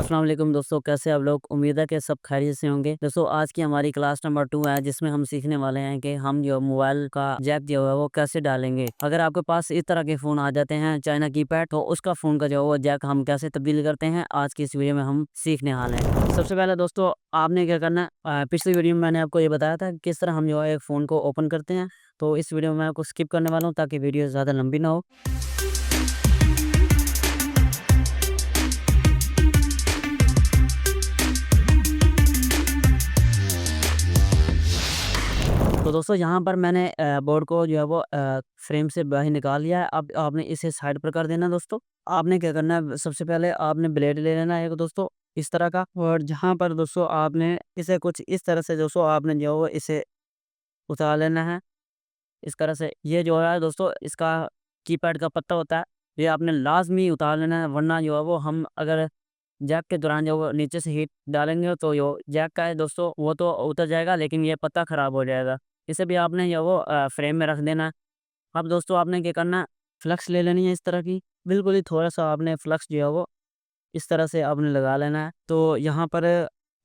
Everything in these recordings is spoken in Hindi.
अस्सलाम वालेकुम दोस्तों, कैसे आप लोग? उम्मीद है कि सब खैरियत से होंगे। दोस्तों आज की हमारी क्लास नंबर 2 है, जिसमें हम सीखने वाले हैं कि हम जो मोबाइल का जैक जो है वो कैसे डालेंगे। अगर आपके पास इस तरह के फ़ोन आ जाते हैं चाइना कीपैड, तो उसका फ़ोन का जो है वो जैक हम कैसे तब्दील करते हैं, आज की इस वीडियो में हम सीखने वाले हैं। सबसे पहले दोस्तों आपने क्या करना है, पिछली वीडियो में मैंने आपको ये बताया था कि किस तरह हम जो है एक फ़ोन को ओपन करते हैं। तो इस वीडियो में मैं आपको स्किप करने वाला हूँ ताकि वीडियो ज़्यादा लंबी ना हो। तो दोस्तों यहाँ पर मैंने बोर्ड को जो है वो फ्रेम से बाहर निकाल लिया है। अब आपने इसे साइड पर कर देना दोस्तों। आपने क्या करना है, सबसे पहले आपने ब्लेड ले लेना है एक दोस्तों इस तरह का, और जहाँ पर दोस्तों आपने इसे कुछ इस तरह से दोस्तों आपने जो है वो इसे उतार लेना है इस तरह से। ये जो है दोस्तों इसका कीपैड का पत्ता होता है, ये आपने लाज़मी उतार लेना है, वरना जो है वो हम अगर जैक के दौरान जब वो नीचे से हीट डालेंगे तो जो जैक का है दोस्तों वो तो उतर जाएगा, लेकिन ये पत्ता ख़राब हो जाएगा। इसे भी आपने जो वो फ्रेम में रख देना है। अब दोस्तों आपने क्या करना है, फ्लक्स ले लेनी है इस तरह की, बिल्कुल ही थोड़ा-सा आपने फ्लक्स जो है वो इस तरह से आपने लगा लेना है। तो यहाँ पर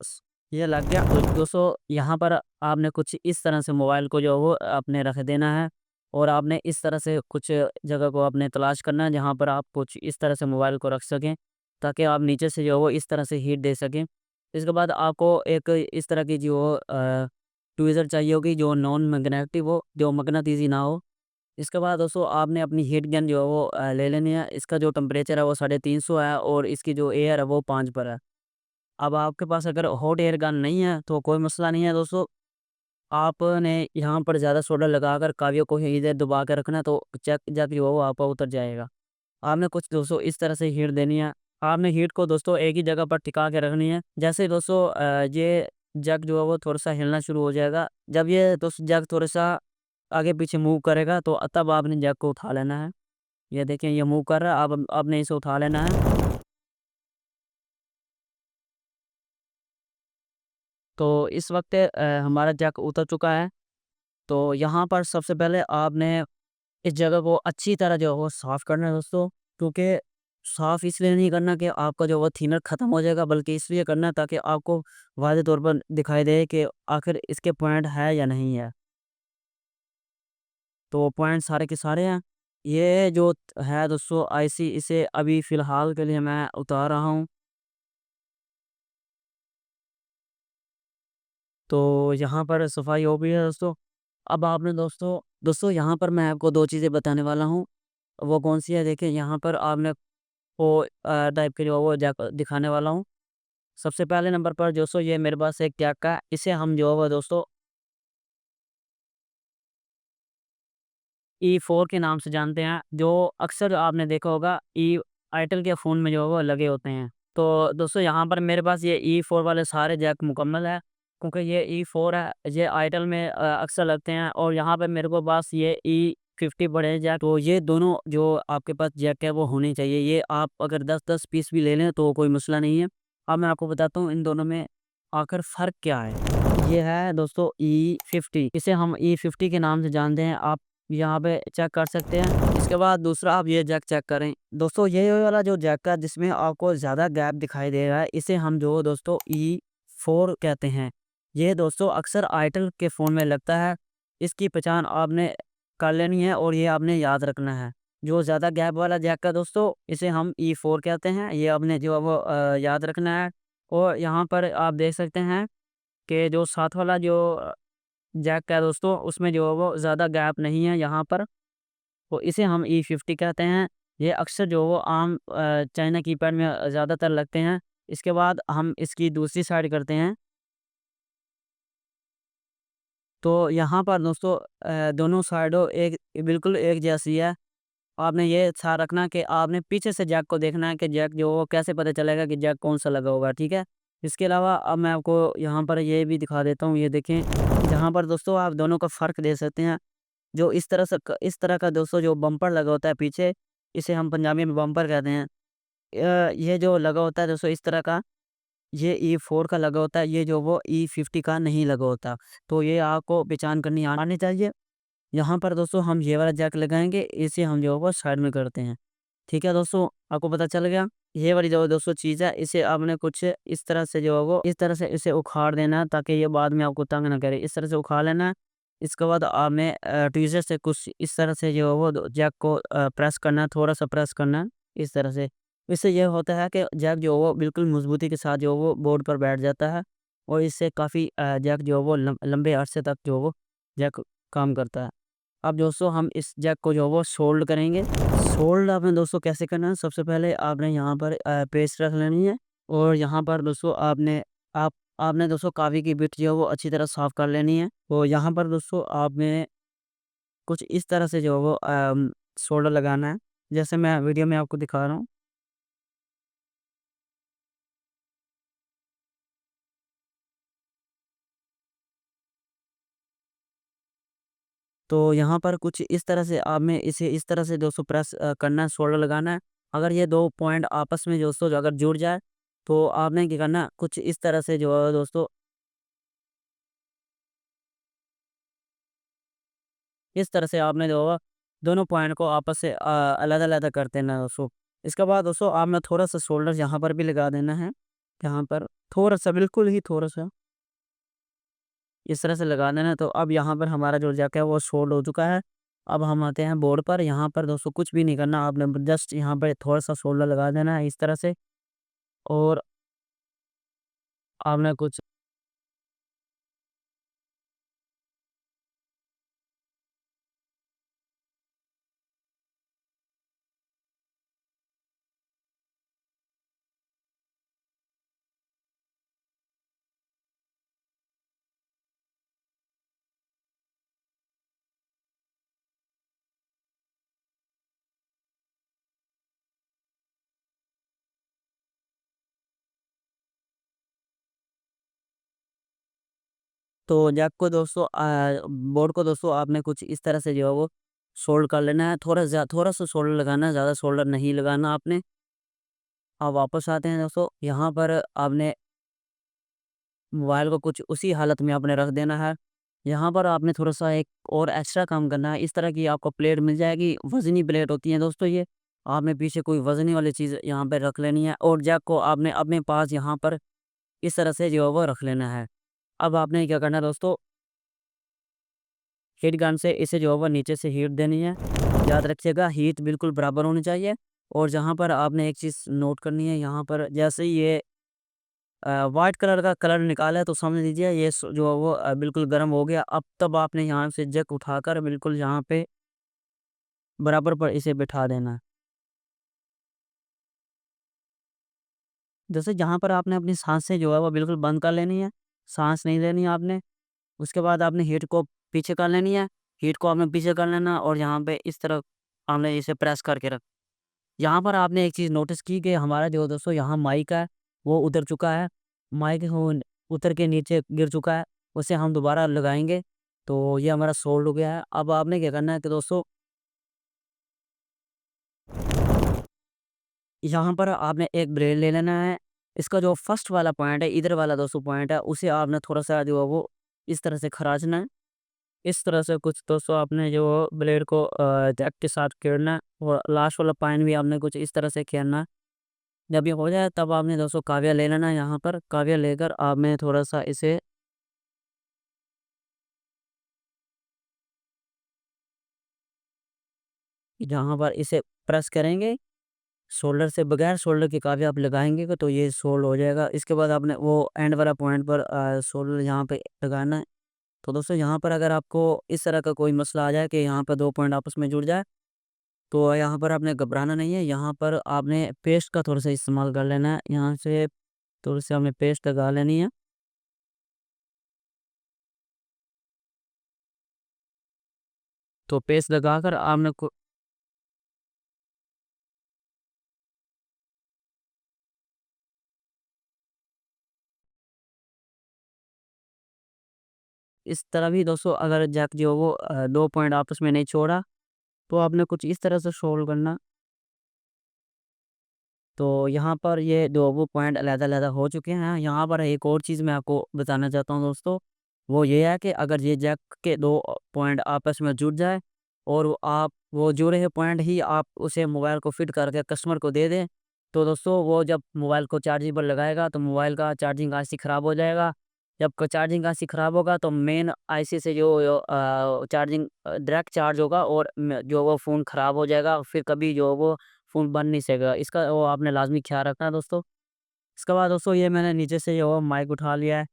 स ये लग गया। तो दोस्तों यहाँ पर आपने कुछ इस तरह से मोबाइल को जो है वो आपने रख देना है, और आपने इस तरह से कुछ जगह को आपने तलाश करना है जहाँ पर आप कुछ इस तरह से मोबाइल को रख सकें, ताकि आप नीचे से जो है वो इस तरह से हीट दे सकें। इसके बाद आपको एक इस तरह की जो ट्वीज़र चाहिए होगी जो नॉन मैग्नेटिक हो, जो मकनातीसी ना हो। इसके बाद दोस्तों आपने अपनी हीट गन जो है वो ले लेनी है। इसका जो टेम्परेचर है वो 350 है, और इसकी जो एयर है वो 5 पर है। अब आपके पास अगर हॉट एयर गन नहीं है तो कोई मसला नहीं है दोस्तों। आपने यहाँ पर ज़्यादा सोल्डर लगाकर कावियों को इधर दबा के रखना है, तो चक जक जो है वो आपका उतर जाएगा। आपने कुछ दोस्तों इस तरह से हीट देनी है। आपने हीट को दोस्तों एक ही जगह पर टिका के रखनी है। जैसे ही दोस्तों ये जग जो है वो थोड़ा-सा हिलना शुरू हो जाएगा। जब ये दोस्त जग थोड़ा-सा आगे-पीछे मूव करेगा तो तब आपने जग को उठा लेना है। ये देखिए ये मूव कर रहा है, अब आपने इसे उठा लेना है। तो इस वक़्त हमारा जग उतर चुका है। तो यहाँ पर सबसे पहले आपने इस जगह को अच्छी तरह जो है वो साफ़ करना है दोस्तों, क्योंकि साफ़ इसलिए नहीं करना कि आपका जो वो थिनर ख़त्म हो जाएगा, बल्कि इसलिए करना है ताकि आपको वाज़ेह तौर पर दिखाई दे कि आखिर इसके पॉइंट है या नहीं है। तो पॉइंट सारे के सारे हैं। ये जो है दोस्तों आईसी, इसे अभी फ़िलहाल के लिए मैं उतार रहा हूँ। तो यहाँ पर सफाई हो गई है दोस्तों। अब आपने दोस्तों दोस्तों यहाँ पर मैं आपको 2 चीज़ें बताने वाला हूँ। वो कौन-सी है, देखिए यहाँ पर आपने वो टाइप के जो है वो जैक दिखाने वाला हूँ। सबसे पहले नंबर पर दोस्तों ये मेरे पास एक जैक का है, इसे हम जो है वो दोस्तों ई4 के नाम से जानते हैं, जो अक्सर आपने देखा होगा आईटेल के फ़ोन में जो है वो लगे होते हैं। तो दोस्तों यहाँ पर मेरे पास ये ई4 वाले सारे जैक मुकम्मल है, क्योंकि ये ई4 है, ये आईटेल में अक्सर लगते हैं, और यहाँ पे मेरे को पास ये ई50 पड़े हैं जैक। तो ये दोनों जो आपके पास जैक है वो होने चाहिए। ये आप अगर 10-10 पीस भी ले लें तो कोई मसला नहीं है। अब मैं आपको बताता हूँ इन दोनों में आखिर फ़र्क क्या है। ये है दोस्तों ई50, इसे हम ई50 के नाम से जानते हैं। आप यहाँ पे चेक कर सकते हैं। इसके बाद दूसरा आप ये जैक चेक करें। दोस्तों ये वाला जो जैक है जिसमें आपको ज़्यादा गैप दिखाई दे रहा है, इसे हम जो दोस्तों ई4 कहते हैं। ये दोस्तों अक्सर आईटेल के फ़ोन में लगता है। इसकी पहचान आपने कर लेनी है और ये आपने याद रखना है। जो ज़्यादा गैप वाला जैक है दोस्तों, इसे हम ई4 कहते हैं। ये आपने जो है वो याद रखना है। और यहाँ पर आप देख सकते हैं कि जो साथ वाला जो जैक का है दोस्तों, उसमें जो है वो ज़्यादा गैप नहीं है यहाँ पर, तो इसे हम ई50 कहते हैं। ये अक्सर जो वो आम चाइना कीपैड में ज़्यादातर लगते हैं। इसके बाद हम इसकी दूसरी साइड करते हैं। तो यहाँ पर दोस्तों दोनों साइडों एक बिल्कुल एक जैसी है। आपने ये ध्यान रखना कि आपने पीछे से जैक को देखना है कि जैक जो वो कैसे पता चलेगा कि जैक कौन-सा लगा होगा, ठीक है? इसके अलावा अब मैं आपको यहाँ पर ये भी दिखा देता हूँ, ये देखें, जहाँ पर दोस्तों आप दोनों का फ़र्क देख सकते हैं। जो इस तरह का दोस्तों जो बम्पर लगा होता है पीछे, इसे हम पंजाबी में बम्पर कहते हैं। ये जो लगा होता है दोस्तों इस तरह का, ये ई4 का लगा होता है, ये जो वो ई50 का नहीं लगा होता। तो ये आपको पहचान करनी आनी चाहिए। यहाँ पर दोस्तों हम ये वाला जैक लगाएँगे, इसे हम जो है वो साइड में करते हैं। ठीक है दोस्तों, आपको पता चल गया? ये वाली जो दोस्तों चीज़ है, इसे आपने कुछ इस तरह से जो है वो इस तरह से इसे उखाड़ देना है, ताकि ये बाद में आपको तंग ना करे। इस तरह से उखाड़ लेना है। इसके बाद आपने ट्वीज़र से कुछ इस तरह से जो है वो जैक को प्रेस करना है, थोड़ा-सा प्रेस करना है, इस तरह से। इससे ये होता है कि जैक जो है वो बिल्कुल मज़बूती के साथ जो है वो बोर्ड पर बैठ जाता है, और इससे काफ़ी जैक जो है वो लंबे अरसे तक जो है वो जैक काम करता है। अब दोस्तों हम इस जैक को जो है वो सोल्ड करेंगे। सोल्ड आपने दोस्तों कैसे करना है, सबसे पहले आपने यहाँ पर पेस्ट रख लेनी है, और यहाँ पर दोस्तों आपने दोस्तों काफ़ी की बिट जो है वो अच्छी तरह साफ़ कर लेनी है। तो यहाँ पर दोस्तों आपने कुछ इस तरह से जो है वो सोल्डर लगाना है, जैसे मैं वीडियो में आपको दिखा रहा हूँ। तो यहाँ पर कुछ इस तरह से आपने इसे इस तरह से दोस्तों प्रेस करना है, सोल्डर लगाना है। अगर ये 2 पॉइंट आपस में दोस्तों जो अगर जुड़ जाए, तो आपने क्या करना है, कुछ इस तरह से जो है दोस्तों, इस तरह से आपने जो है दोनों पॉइंट को आपस से अलग-अलग कर देना है दोस्तों। इसके बाद दोस्तों आपने थोड़ा-सा शोल्डर यहाँ पर भी लगा देना है। यहाँ पर थोड़ा-सा, बिल्कुल ही थोड़ा-सा, इस तरह से लगा देना है। तो अब यहाँ पर हमारा जो जैक है वो सोल्ड हो चुका है। अब हम आते हैं बोर्ड पर। यहाँ पर दोस्तों कुछ भी नहीं करना, आपने जस्ट यहाँ पे थोड़ा-सा शोल्डर लगा देना है इस तरह से, और आपने कुछ, तो जैक को दोस्तों बोर्ड को दोस्तों आपने कुछ इस तरह से जो है वो सोल्ड कर लेना है। थोड़ा-सा सोल्डर लगाना है, ज़्यादा सोल्डर नहीं लगाना आपने। अब वापस आते हैं दोस्तों, यहाँ पर आपने मोबाइल को कुछ उसी हालत में आपने रख देना है। यहाँ पर आपने थोड़ा-सा एक और एक्स्ट्रा काम करना है। इस तरह की आपको प्लेट मिल जाएगी, वज़नी प्लेट होती है दोस्तों ये। आपने पीछे कोई वज़नी वाली चीज़ यहाँ पे रख लेनी है, और जैक को आपने अपने पास यहाँ पर इस तरह से जो है वो रख लेना है। अब आपने क्या करना है दोस्तों, हीट गन से इसे जो है वो नीचे से हीट देनी है। याद रखिएगा, हीट बिल्कुल बराबर होनी चाहिए। और जहाँ पर आपने एक चीज़ नोट करनी है, यहाँ पर जैसे ही ये व्हाइट कलर का कलर निकाला है, तो समझ लीजिए ये जो है वो बिल्कुल गर्म हो गया। अब तब आपने यहाँ से जग उठाकर बिल्कुल यहाँ पे बराबर पर इसे बिठा देना है। जैसे जहाँ पर आपने अपनी साँसें जो है वो बिल्कुल बंद कर लेनी है, साँस नहीं लेनी है आपने। उसके बाद आपने हीट को पीछे कर लेनी है, हीट को आपने पीछे कर लेना, और यहाँ पे इस तरफ आपने इसे प्रेस करके रख, यहाँ पर आपने एक चीज़ नोटिस की कि हमारा जो दोस्तों यहाँ माइक है, वो उतर चुका है। माइक हो उतर के नीचे गिर चुका है, उसे हम दोबारा लगाएँगे, तो ये हमारा सोल्ड हो गया है। अब आपने क्या करना है कि दोस्तों, यहाँ पर आपने एक ब्लेड ले लेना है। इसका जो फर्स्ट वाला पॉइंट है, इधर वाला दोस्तों पॉइंट है, उसे आपने थोड़ा-सा जो है वो इस तरह से खरांचना है। इस तरह से कुछ दोस्तों आपने जो ब्लेड को जैक के साथ खेड़ना है, और लास्ट वाला पॉइंट भी आपने कुछ इस तरह से खेड़ना है। जब ये हो जाए, तब आपने दोस्तों काविया ले लेना है। यहाँ पर काविया लेकर आपने थोड़ा-सा इसे यहाँ पर इसे प्रेस करेंगे, शोल्डर से, बगैर शोल्डर के काफ़ी आप लगाएँगे तो ये सोल्ड हो जाएगा। इसके बाद आपने वो एंड वाला पॉइंट पर शोल्डर यहाँ पे लगाना है। तो दोस्तों यहाँ पर अगर आपको इस तरह का कोई मसला आ जाए कि यहाँ पर 2 पॉइंट आपस में जुड़ जाए, तो यहाँ पर आपने घबराना नहीं है। यहाँ पर आपने पेस्ट का थोड़ा-सा इस्तेमाल कर लेना है। यहाँ से थोड़ी-सी आपने पेस्ट लगा लेनी है। तो पेस्ट लगाकर आपने को इस तरह भी दोस्तों, अगर जैक जो है वो 2 पॉइंट आपस में नहीं छोड़ा, तो आपने कुछ इस तरह से सोल्व करना। तो यहाँ पर ये 2 वो पॉइंट अलग-अलग हो चुके हैं। यहाँ पर एक और चीज़ मैं आपको बताना चाहता हूँ दोस्तों, वो ये है कि अगर ये जैक के 2 पॉइंट आपस में जुड़ जाए, और वो जुड़े हुए पॉइंट ही आप उसे मोबाइल को फिट करके कस्टमर को दे दें, तो दोस्तों वो जब मोबाइल को चार्जिंग पर लगाएगा तो मोबाइल का चार्जिंग आईसी ख़राब हो जाएगा। जब चार्जिंग आईसी ख़राब होगा तो मेन आईसी से जो चार्जिंग डायरेक्ट चार्ज होगा और जो वो फ़ोन ख़राब हो जाएगा, फिर कभी जो वो फ़ोन बन नहीं सकेगा। इसका वो आपने लाज़मी ख़्याल रखना है दोस्तों। इसके बाद दोस्तों ये मैंने नीचे से जो माइक उठा लिया है।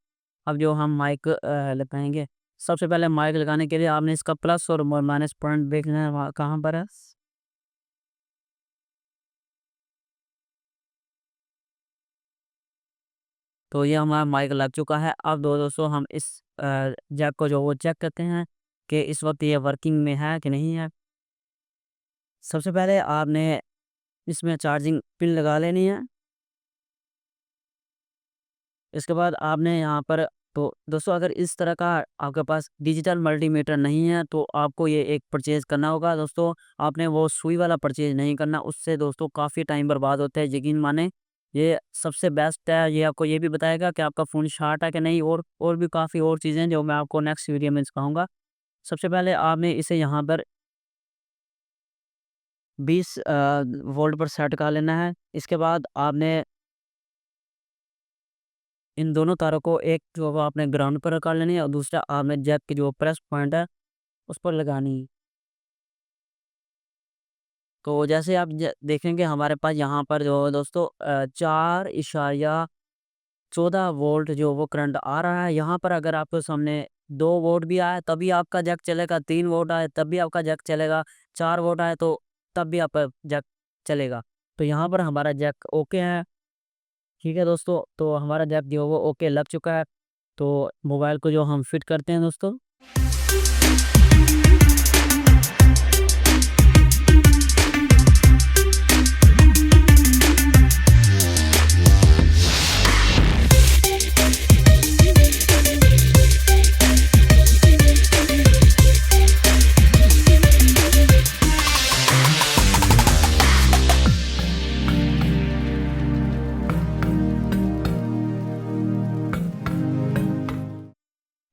अब जो हम माइक लगाएँगे, सबसे पहले माइक लगाने के लिए आपने इसका प्लस और माइनस पॉइंट देखना है वहाँ कहाँ पर है। तो ये हमारा माइक लग चुका है। अब दोस्तों हम इस जैक को जो वो चेक करते हैं कि इस वक़्त ये वर्किंग में है कि नहीं है। सबसे पहले आपने इसमें चार्जिंग पिन लगा लेनी है। इसके बाद आपने यहाँ पर तो दोस्तों अगर इस तरह का आपके पास डिजिटल मल्टीमीटर नहीं है तो आपको ये एक परचेज़ करना होगा दोस्तों। आपने वो सुई वाला परचेज़ नहीं करना, उससे दोस्तों काफ़ी टाइम बर्बाद होता है। यकीन मानें ये सबसे बेस्ट है। ये आपको ये भी बताएगा कि आपका फ़ोन शार्ट है कि नहीं, और भी काफ़ी और चीज़ें हैं जो मैं आपको नेक्स्ट वीडियो में सिखाऊँगा। सबसे पहले आपने इसे यहाँ पर 20 वोल्ट पर सेट कर लेना है। इसके बाद आपने इन दोनों तारों को एक जो वो आपने ग्राउंड पर कर लेनी है और दूसरा आपने जैक की जो प्रेस पॉइंट है उस पर लगानी है। तो जैसे आप देखेंगे हमारे पास यहाँ पर जो है दोस्तों 4.14 वोल्ट जो वो करंट आ रहा है। यहाँ पर अगर आपके सामने 2 वोल्ट भी आए तभी आपका जैक चलेगा, 3 वोल्ट आए तब भी आपका जैक चलेगा, 4 वोल्ट आए तो तब भी आपका जैक चलेगा। तो यहाँ पर हमारा जैक ओके है। ठीक है दोस्तों, तो हमारा जैक जो है वो ओके लग चुका है। तो मोबाइल को जो हम फिट करते हैं दोस्तों।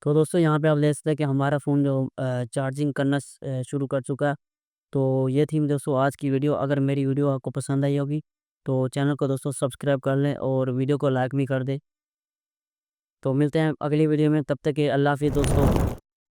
तो दोस्तों यहाँ पे आप देख सकते हैं कि हमारा फ़ोन जो चार्जिंग करना शुरू कर चुका है। तो ये थी दोस्तों आज की वीडियो। अगर मेरी वीडियो आपको पसंद आई होगी तो चैनल को दोस्तों सब्सक्राइब कर लें और वीडियो को लाइक भी कर दें। तो मिलते हैं अगली वीडियो में, तब तक के अल्लाह हाफ़िज़ दोस्तों।